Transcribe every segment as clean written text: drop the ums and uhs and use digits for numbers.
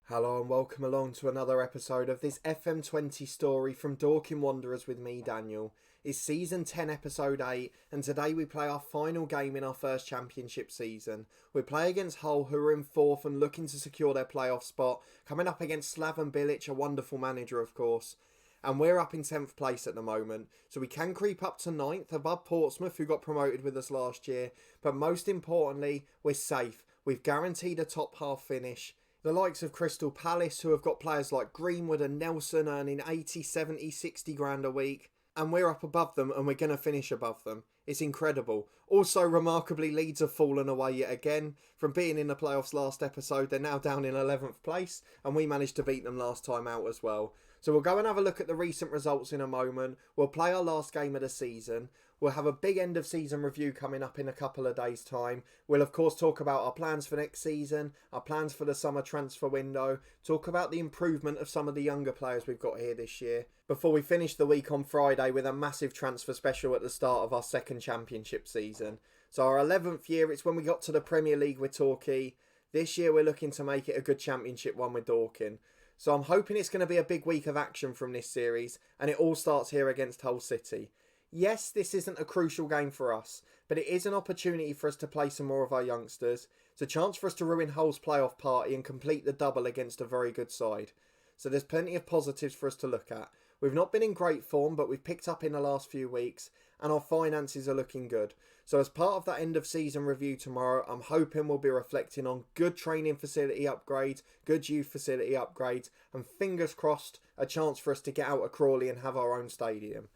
Hello and welcome along to another episode of this FM20 story from Dorking Wanderers with me, Daniel. It's season 10 episode 8 and today we play our final game in our first championship season. We play against Hull, who are in 4th and looking to secure their playoff spot, coming up against Slaven Bilic, a wonderful manager of course. And we're up in 10th place at the moment, so we can creep up to 9th above Portsmouth, who got promoted with us last year. But most importantly, we're safe. We've guaranteed a top half finish. The likes of Crystal Palace, who have got players like Greenwood and Nelson earning 80, 70, 60 grand a week. And we're up above them and we're going to finish above them. It's incredible. Also, remarkably, Leeds have fallen away yet again. From being in the playoffs last episode, they're now down in 11th place. And we managed to beat them last time out as well. So we'll go and have a look at the recent results in a moment. We'll play our last game of the season. We'll have a big end of season review coming up in a couple of days' time. We'll of course talk about our plans for next season, our plans for the summer transfer window, talk about the improvement of some of the younger players we've got here this year, before we finish the week on Friday with a massive transfer special at the start of our second championship season. So our 11th year, it's when we got to the Premier League with Torquay. This year we're looking to make it a good championship one with Dorking. So I'm hoping it's going to be a big week of action from this series, and it all starts here against Hull City. Yes, this isn't a crucial game for us, but it is an opportunity for us to play some more of our youngsters. It's a chance for us to ruin Hull's playoff party and complete the double against a very good side. So there's plenty of positives for us to look at. We've not been in great form, but we've picked up in the last few weeks, and our finances are looking good. So as part of that end of season review tomorrow, I'm hoping we'll be reflecting on good training facility upgrades, good youth facility upgrades, and fingers crossed, a chance for us to get out of Crawley and have our own stadium.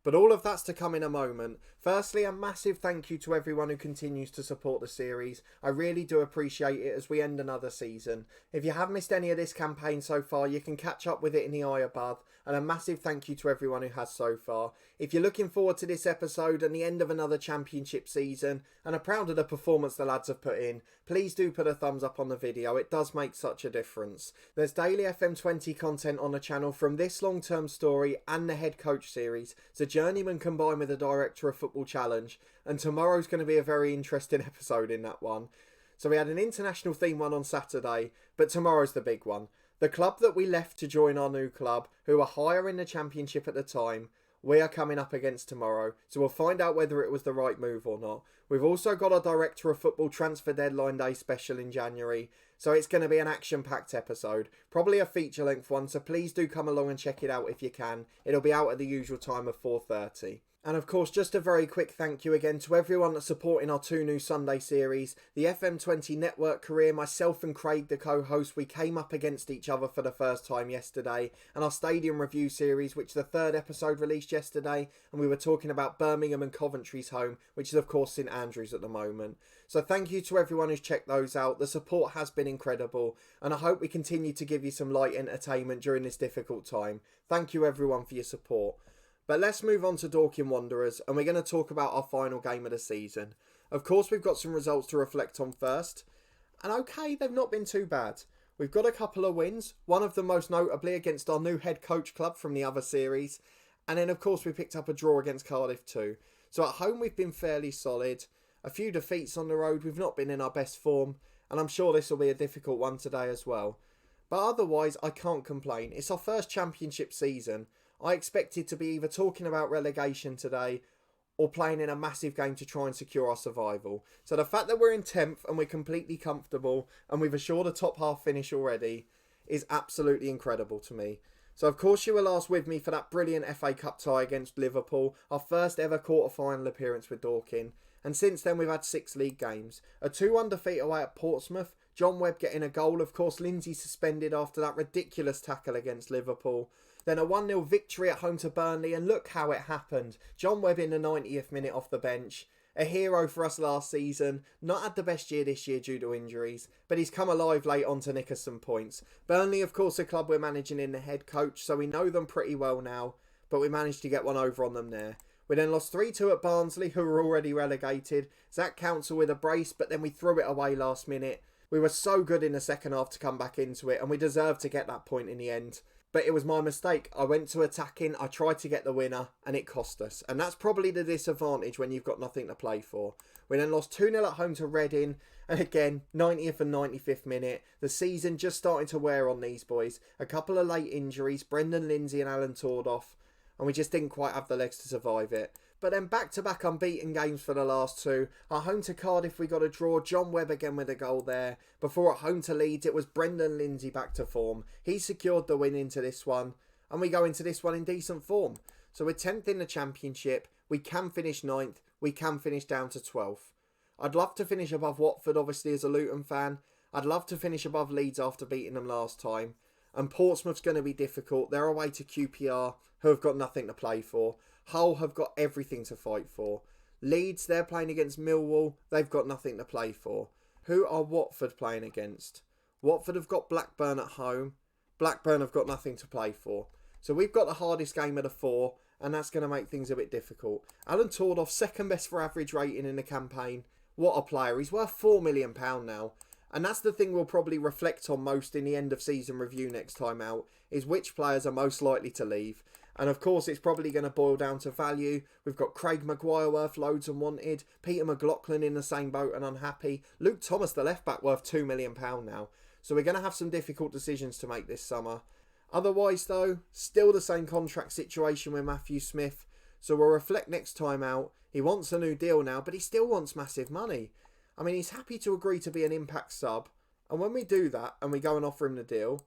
But all of that's to come in a moment. Firstly, a massive thank you to everyone who continues to support the series. I really do appreciate it as we end another season. If you have missed any of this campaign so far, you can catch up with it in the eye above. And a massive thank you to everyone who has so far. If you're looking forward to this episode and the end of another championship season, and are proud of the performance the lads have put in, please do put a thumbs up on the video. It does make such a difference. There's daily FM20 content on the channel from this long-term story and the head coach series. So Journeyman combined with a Director of Football challenge, and tomorrow's going to be a very interesting episode in that one. So we had an international theme one on Saturday, but tomorrow's the big one. The club that we left to join our new club, who were higher in the championship at the time, we are coming up against tomorrow, so we'll find out whether it was the right move or not. We've also got our Director of Football Transfer Deadline Day special in January, so it's going to be an action-packed episode. Probably a feature-length one, so please do come along and check it out if you can. It'll be out at the usual time of 4:30. And of course, just a very quick thank you again to everyone that's supporting our 2 new Sunday series. The FM20 network career, myself and Craig, the co-host, we came up against each other for the first time yesterday. And our stadium review series, which the 3rd episode released yesterday. And we were talking about Birmingham and Coventry's home, which is of course St Andrews at the moment. So thank you to everyone who's checked those out. The support has been incredible. And I hope we continue to give you some light entertainment during this difficult time. Thank you everyone for your support. But let's move on to Dorking Wanderers, and we're going to talk about our final game of the season. Of course, we've got some results to reflect on first. And okay, they've not been too bad. We've got a couple of wins, one of them most notably against our new head coach club from the other series. And then, of course, we picked up a draw against Cardiff too. So at home, we've been fairly solid. A few defeats on the road, we've not been in our best form. And I'm sure this will be a difficult one today as well. But otherwise, I can't complain. It's our first championship season. I expected to be either talking about relegation today or playing in a massive game to try and secure our survival. So the fact that we're in 10th and we're completely comfortable and we've assured a top half finish already is absolutely incredible to me. So of course you were last with me for that brilliant FA Cup tie against Liverpool, our first ever quarter-final appearance with Dorking. And since then we've had 6 league games. A 2-1 defeat away at Portsmouth, John Webb getting a goal, of course Lindsay suspended after that ridiculous tackle against Liverpool. Then a 1-0 victory at home to Burnley, and look how it happened. John Webb in the 90th minute off the bench. A hero for us last season, not had the best year this year due to injuries, but he's come alive late on to nick us some points. Burnley, of course, a club we're managing in the head coach, so we know them pretty well now, but we managed to get one over on them there. We then lost 3-2 at Barnsley, who were already relegated. Zach Council with a brace, but then we threw it away last minute. We were so good in the second half to come back into it, and we deserved to get that point in the end. But it was my mistake. I went to attacking, I tried to get the winner, and it cost us. And that's probably the disadvantage when you've got nothing to play for. We then lost 2-0 at home to Reading, and again, 90th and 95th minute. The season just starting to wear on these boys. A couple of late injuries, Brendan Lindsay and Alan Tordoff, and we just didn't quite have the legs to survive it. But then back-to-back unbeaten games for the last two. At home to Cardiff, we got a draw. John Webb again with a goal there. Before at home to Leeds, it was Brendan Lindsay back to form. He secured the win into this one. And we go into this one in decent form. So we're 10th in the Championship. We can finish 9th. We can finish down to 12th. I'd love to finish above Watford, obviously, as a Luton fan. I'd love to finish above Leeds after beating them last time. And Portsmouth's going to be difficult. They're away to QPR, who have got nothing to play for. Hull have got everything to fight for. Leeds, they're playing against Millwall. They've got nothing to play for. Who are Watford playing against? Watford have got Blackburn at home. Blackburn have got nothing to play for. So we've got the hardest game of the four, and that's going to make things a bit difficult. Alan Tordoff, second best for average rating in the campaign. What a player. He's worth £4 million now. And that's the thing we'll probably reflect on most in the end of season review next time out, is which players are most likely to leave. And of course, it's probably going to boil down to value. We've got Craig Maguire worth loads and wanted. Peter McLaughlin in the same boat and unhappy. Luke Thomas, the left back, worth £2 million now. So we're going to have some difficult decisions to make this summer. Otherwise, though, still the same contract situation with Matthew Smith. So we'll reflect next time out. He wants a new deal now, but he still wants massive money. I mean, he's happy to agree to be an Impact sub. And when we do that and we go and offer him the deal,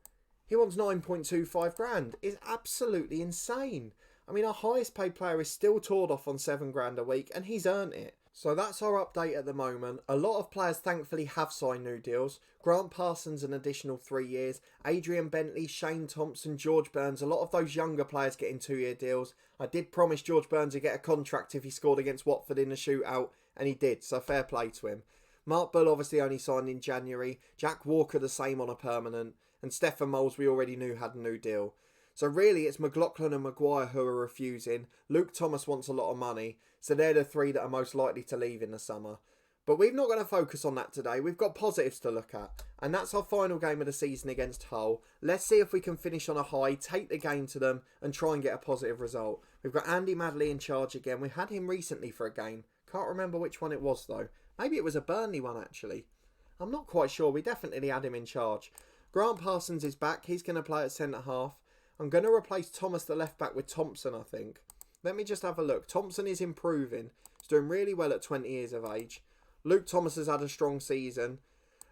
he wants 9.25 grand. It's absolutely insane. I mean, our highest paid player is still Tordoff on 7 grand a week, and he's earned it. So that's our update at the moment. A lot of players thankfully have signed new deals. Grant Parsons an additional 3 years. Adrian Bentley, Shane Thompson, George Burns. A lot of those younger players getting 2-year deals. I did promise George Burns to get a contract if he scored against Watford in the shootout, and he did, so fair play to him. Mark Bull obviously only signed in January. Jack Walker the same on a permanent. And Stefan Moles we already knew had a new deal. So really it's McLaughlin and Maguire who are refusing. Luke Thomas wants a lot of money. So they're the three that are most likely to leave in the summer. But we're not going to focus on that today. We've got positives to look at. And that's our final game of the season against Hull. Let's see if we can finish on a high, take the game to them and try and get a positive result. We've got Andy Madley in charge again. We had him recently for a game. Can't remember which one it was though. Maybe it was a Burnley one actually. I'm not quite sure. We definitely had him in charge. Grant Parsons is back. He's going to play at centre-half. I'm going to replace Thomas the left-back with Thompson, I think. Let me just have a look. Thompson is improving. He's doing really well at 20 years of age. Luke Thomas has had a strong season.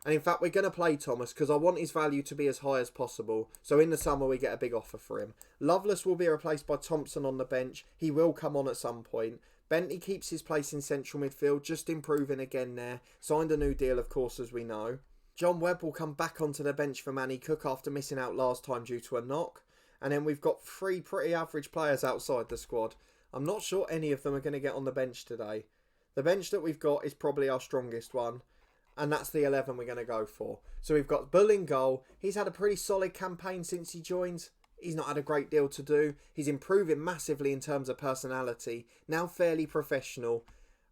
And in fact, we're going to play Thomas because I want his value to be as high as possible. So in the summer, we get a big offer for him. Loveless will be replaced by Thompson on the bench. He will come on at some point. Bentley keeps his place in central midfield, just improving again there. Signed a new deal, of course, as we know. John Webb will come back onto the bench for Manny Cook after missing out last time due to a knock. And then we've got 3 pretty average players outside the squad. I'm not sure any of them are going to get on the bench today. The bench that we've got is probably our strongest one. And that's the 11 we're going to go for. So we've got Bull in goal. He's had a pretty solid campaign since he joined. He's not had a great deal to do. He's improving massively in terms of personality. Now fairly professional.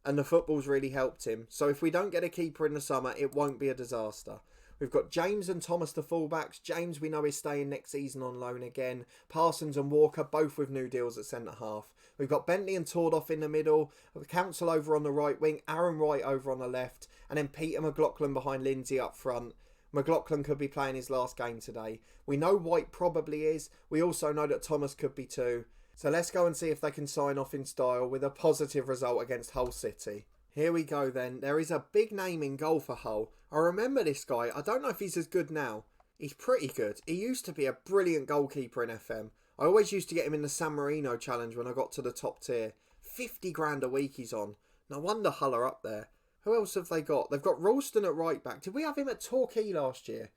And the football's really helped him. So if we don't get a keeper in the summer, it won't be a disaster. We've got James and Thomas the fullbacks. James we know is staying next season on loan again. Parsons and Walker both with new deals at centre-half. We've got Bentley and Tordoff in the middle. Council over on the right wing. Aaron Wright over on the left. And then Peter McLaughlin behind Lindsay up front. McLaughlin could be playing his last game today. We know White probably is. We also know that Thomas could be too. So let's go and see if they can sign off in style with a positive result against Hull City. Here we go then. There is a big name in goal for Hull. I remember this guy. I don't know if he's as good now. He's pretty good. He used to be a brilliant goalkeeper in FM. I always used to get him in the San Marino challenge when I got to the top tier. 50 grand a week he's on. No wonder Hull are up there. Who else have they got? They've got Ralston at right back. Did we have him at Torquay last year?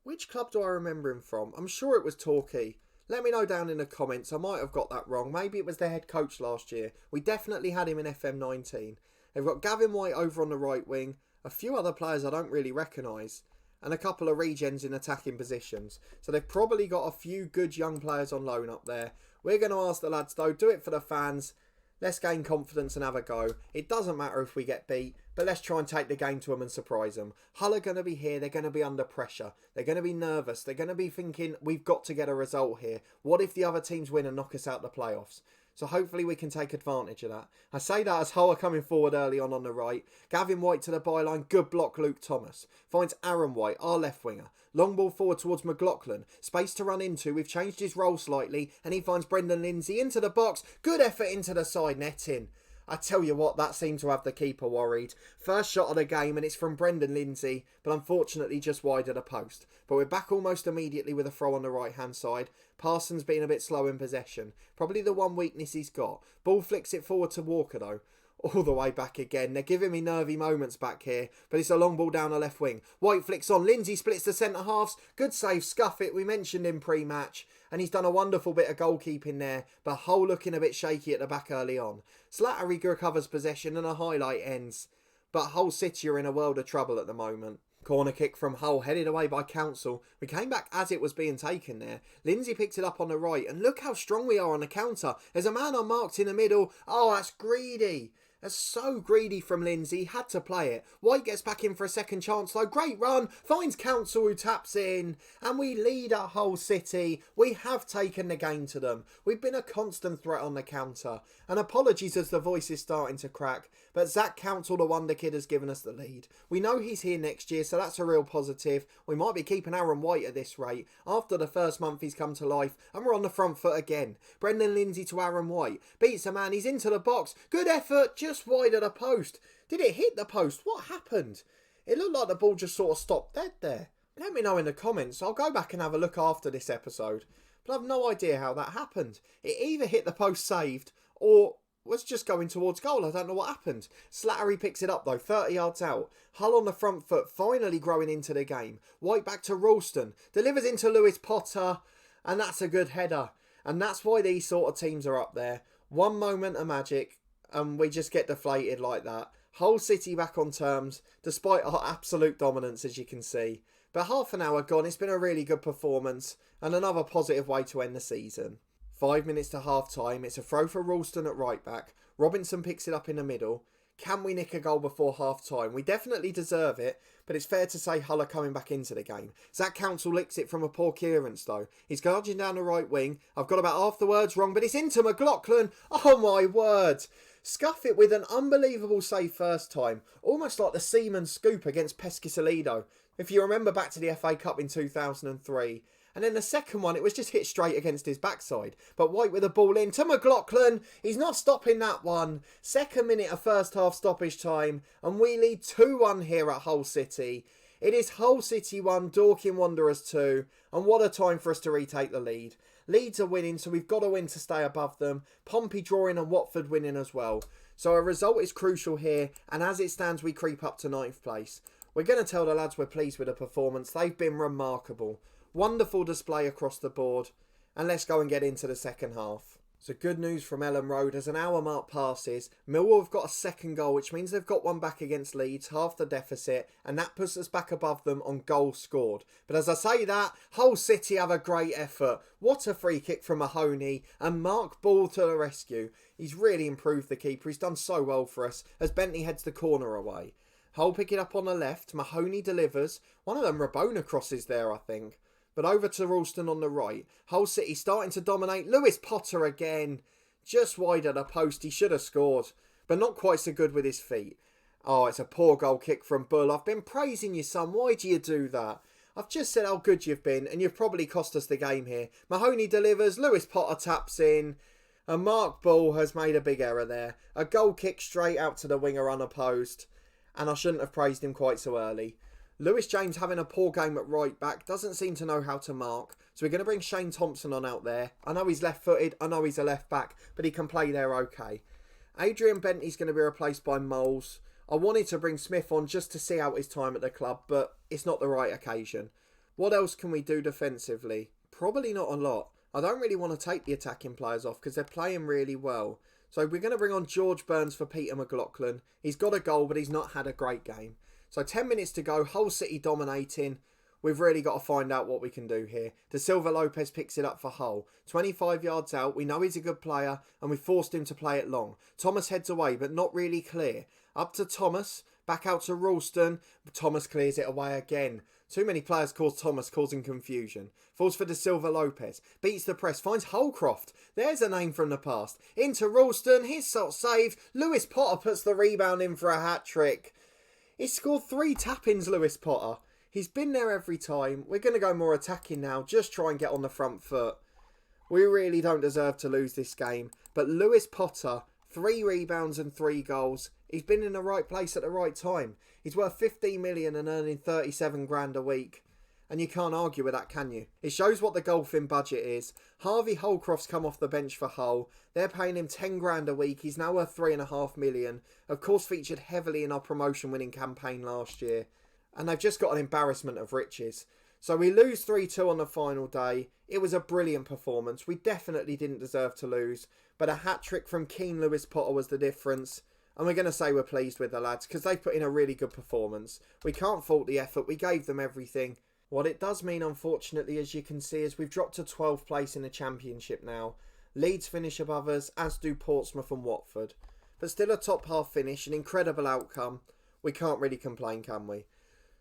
Which club do I remember him from? I'm sure it was Torquay. Let me know down in the comments. I might have got that wrong. Maybe it was their head coach last year. We definitely had him in FM19. They've got Gavin White over on the right wing. A few other players I don't really recognise. And a couple of regens in attacking positions. So they've probably got a few good young players on loan up there. We're going to ask the lads though, do it for the fans. Let's gain confidence and have a go. It doesn't matter if we get beat, but let's try and take the game to them and surprise them. Hull are going to be here. They're going to be under pressure. They're going to be nervous. They're going to be thinking, we've got to get a result here. What if the other teams win and knock us out the playoffs? So hopefully we can take advantage of that. I say that as Hull are coming forward early on the right. Gavin White to the byline. Good block, Luke Thomas. Finds Aaron White, our left winger. Long ball forward towards McLaughlin. Space to run into. We've changed his role slightly. And he finds Brendan Lindsay into the box. Good effort into the side netting. I tell you what, that seemed to have the keeper worried. First shot of the game and it's from Brendan Lindsay, but unfortunately just wide of the post. But we're back almost immediately with a throw on the right hand side. Parsons being a bit slow in possession. Probably the one weakness he's got. Ball flicks it forward to Walker though. All the way back again. They're giving me nervy moments back here, but it's a long ball down the left wing. White flicks on. Lindsay splits the centre halves. Good save. Scuff it. We mentioned him pre-match. And he's done a wonderful bit of goalkeeping there, but Hull looking a bit shaky at the back early on. Slattery recovers possession and a highlight ends. But Hull City are in a world of trouble at the moment. Corner kick from Hull, headed away by Council. We came back as it was being taken there. Lindsay picks it up on the right, and look how strong we are on the counter. There's a man unmarked in the middle. Oh, that's greedy. That's so greedy from Lindsay. Had to play it. White gets back in for a second chance though. Great run. Finds Council who taps in. And we lead at Hull City. We have taken the game to them. We've been a constant threat on the counter. And apologies as the voice is starting to crack. But Zach Council, the Wonder Kid, has given us the lead. We know he's here next year, so that's a real positive. We might be keeping Aaron White at this rate. After the first month he's come to life. And we're on the front foot again. Brendan Lindsay to Aaron White. Beats a man. He's into the box. Good effort. Just wide of the post. Did it hit the post? What happened? It looked like the ball just sort of stopped dead there. Let me know in the comments. I'll go back and have a look after this episode. But I've no idea how that happened. It either hit the post saved or was just going towards goal. I don't know what happened. Slattery picks it up though, 30 yards out. Hull on the front foot, finally growing into the game. White back to Ralston. Delivers into Lewis Potter. And that's a good header. And that's why these sort of teams are up there. One moment of magic. And we just get deflated like that. Hull City back on terms, despite our absolute dominance, as you can see. But half an hour gone, it's been a really good performance, and another positive way to end the season. 5 minutes to half time, it's a throw for Ralston at right back. Robinson picks it up in the middle. Can we nick a goal before half time? We definitely deserve it, but it's fair to say Hull are coming back into the game. Zach Council licks it from a poor clearance though. He's charging down the right wing. I've got about half the words wrong, but it's into McLaughlin. Oh my word. Scuff it with an unbelievable save first time. Almost like the Seaman scoop against Pescasolido. If you remember back to the FA Cup in 2003. And then the second one, it was just hit straight against his backside. But White with the ball in to McLaughlin. He's not stopping that one. Second minute of first half stoppage time. And we lead 2-1 here at Hull City. It is Hull City 1, Dorking Wanderers 2. And what a time for us to retake the lead. Leeds are winning, so we've got to win to stay above them. Pompey drawing and Watford winning as well. So a result is crucial here. And as it stands, we creep up to 9th place. We're going to tell the lads we're pleased with the performance. They've been remarkable. Wonderful display across the board. And let's go and get into the second half. So good news from Ellen Road as an hour mark passes. Millwall have got a second goal, which means they've got one back against Leeds, half the deficit, and that puts us back above them on goals scored. But as I say that, Hull City have a great effort. What a free kick from Mahoney, and Mark Ball to the rescue. He's really improved the keeper. He's done so well for us as Bentley heads the corner away. Hull pick it up on the left. Mahoney delivers. One of them Rabona crosses there, I think. But over to Ralston on the right. Hull City starting to dominate. Lewis Potter again. Just wide of the post. He should have scored. But not quite so good with his feet. Oh, it's a poor goal kick from Bull. I've been praising you, son. Why do you do that? I've just said how good you've been. And you've probably cost us the game here. Mahoney delivers. Lewis Potter taps in. And Mark Bull has made a big error there. A goal kick straight out to the winger unopposed. And I shouldn't have praised him quite so early. Lewis James having a poor game at right back, doesn't seem to know how to mark. So we're going to bring Shane Thompson on out there. I know he's left footed, I know he's a left back, but he can play there okay. Adrian Bentley's going to be replaced by Moles. I wanted to bring Smith on just to see out his time at the club, but it's not the right occasion. What else can we do defensively? Probably not a lot. I don't really want to take the attacking players off because they're playing really well. So we're going to bring on George Burns for Peter McLaughlin. He's got a goal, but he's not had a great game. So 10 minutes to go, Hull City dominating. we've really got to find out what we can do here. De Silva Lopez picks it up for Hull. 25 yards out, we know he's a good player and we forced him to play it long. Thomas heads away but not really clear. Up to Thomas, back out to Ralston, but Thomas clears it away again. Too many players cause Thomas, causing confusion. Falls for De Silva Lopez. Beats the press. Finds Holcroft. There's a name from the past. Into Ralston. His shot saved. Lewis Potter puts the rebound in for a hat-trick. He's scored 3 tap-ins, Lewis Potter. He's been there every time. We're going to go more attacking now. Just try and get on the front foot. We really don't deserve to lose this game. But Lewis Potter, 3 rebounds and 3 goals. He's been in the right place at the right time. He's worth 15 million and earning 37 grand a week. And you can't argue with that, can you? It shows what the golfing budget is. Harvey Holcroft's come off the bench for Hull. They're paying him 10 grand a week. He's now worth 3.5 million. Of course, featured heavily in our promotion winning campaign last year. And they've just got an embarrassment of riches. So we lose 3-2 on the final day. It was a brilliant performance. We definitely didn't deserve to lose. But a hat-trick from Keen Lewis Potter was the difference. And we're going to say we're pleased with the lads because they put in a really good performance. We can't fault the effort. We gave them everything. What it does mean, unfortunately, as you can see, is we've dropped to 12th place in the Championship now. Leeds finish above us, as do Portsmouth and Watford. But still a top half finish, an incredible outcome. We can't really complain, can we?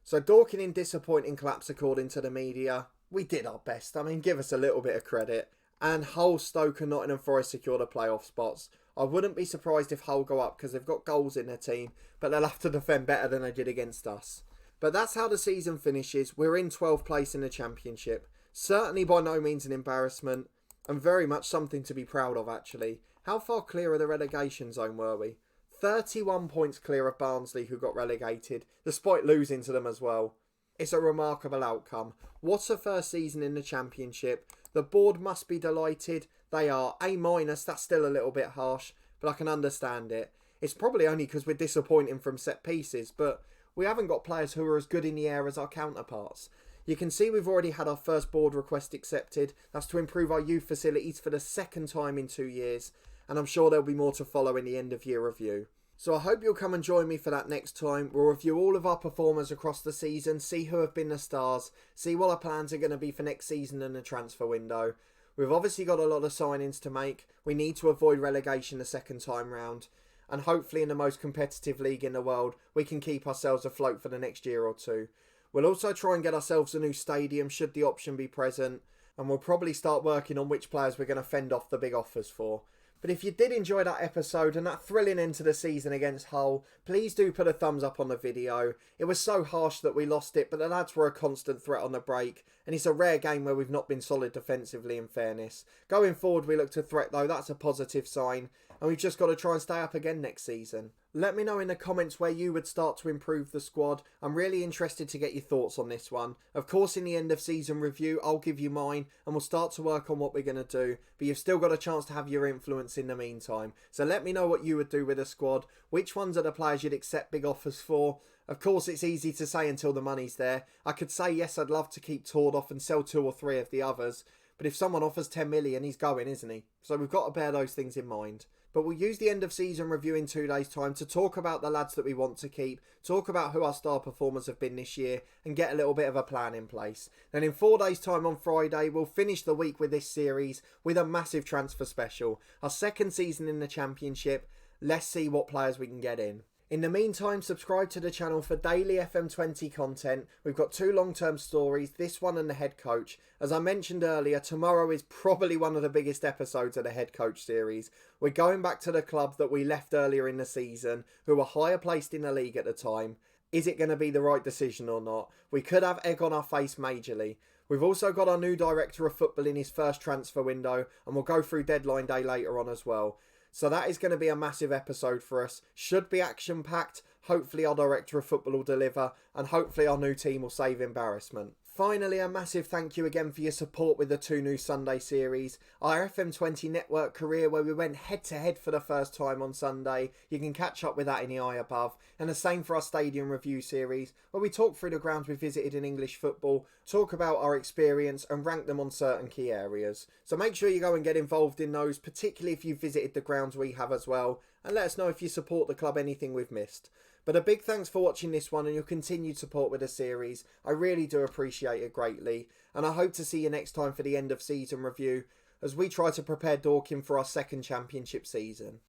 So Dorking in disappointing collapse according to the media. We did our best. I mean, give us a little bit of credit. And Hull, Stoke and Nottingham Forest secure the playoff spots. I wouldn't be surprised if Hull go up because they've got goals in their team, but they'll have to defend better than they did against us. But that's how the season finishes. We're in 12th place in the Championship. Certainly by no means an embarrassment, and very much something to be proud of actually. How far clear of the relegation zone were we? 31 points clear of Barnsley, who got relegated, despite losing to them as well. It's a remarkable outcome. What a first season in the Championship. The board must be delighted. They are. A-, that's still a little bit harsh, but I can understand it. It's probably only because we're disappointing from set pieces, but we haven't got players who are as good in the air as our counterparts. You can see we've already had our first board request accepted. That's to improve our youth facilities for the 2nd time in 2 years, and I'm sure there'll be more to follow in the end of year review. So I hope you'll come and join me for that next time. We'll review all of our performers across the season, see who have been the stars, see what our plans are going to be for next season and the transfer window. We've obviously got a lot of signings to make. We need to avoid relegation the 2nd time round. And hopefully in the most competitive league in the world, we can keep ourselves afloat for the next year or 2. We'll also try and get ourselves a new stadium should the option be present. And we'll probably start working on which players we're going to fend off the big offers for. But if you did enjoy that episode and that thrilling end to the season against Hull, please do put a thumbs up on the video. It was so harsh that we lost it, but the lads were a constant threat on the break, and it's a rare game where we've not been solid defensively, in fairness. Going forward, we look to threat though, that's a positive sign, and we've just got to try and stay up again next season. Let me know in the comments where you would start to improve the squad. I'm really interested to get your thoughts on this one. Of course, in the end of season review, I'll give you mine and we'll start to work on what we're going to do. But you've still got a chance to have your influence in the meantime. So let me know what you would do with a squad. Which ones are the players you'd accept big offers for? Of course, it's easy to say until the money's there. I could say, yes, I'd love to keep Tord off and sell 2 or 3 of the others. But if someone offers 10 million, he's going, isn't he? So we've got to bear those things in mind. But we'll use the end of season review in 2 days' time to talk about the lads that we want to keep, talk about who our star performers have been this year, and get a little bit of a plan in place. Then in 4 days' time on Friday, we'll finish the week with this series with a massive transfer special. Our 2nd season in the Championship. Let's see what players we can get in. In the meantime, subscribe to the channel for daily FM20 content. We've got 2 long-term stories, this one and the head coach. As I mentioned earlier, tomorrow is probably one of the biggest episodes of the head coach series. We're going back to the club that we left earlier in the season, who were higher placed in the league at the time. Is it going to be the right decision or not? We could have egg on our face majorly. We've also got our new director of football in his first transfer window, and we'll go through deadline day later on as well. So that is going to be a massive episode for us. Should be action-packed. Hopefully our director of football will deliver, and hopefully our new team will save embarrassment. Finally, a massive thank you again for your support with the 2 new Sunday series. Our FM20 network career, where we went head-to-head for the first time on Sunday. You can catch up with that in the eye above. And the same for our stadium review series, where we talk through the grounds we visited in English football, talk about our experience and rank them on certain key areas. So make sure you go and get involved in those, particularly if you've visited the grounds we have as well. And let us know if you support the club anything we've missed. But a big thanks for watching this one and your continued support with the series. I really do appreciate it greatly, and I hope to see you next time for the end of season review as we try to prepare Dorking for our second championship season.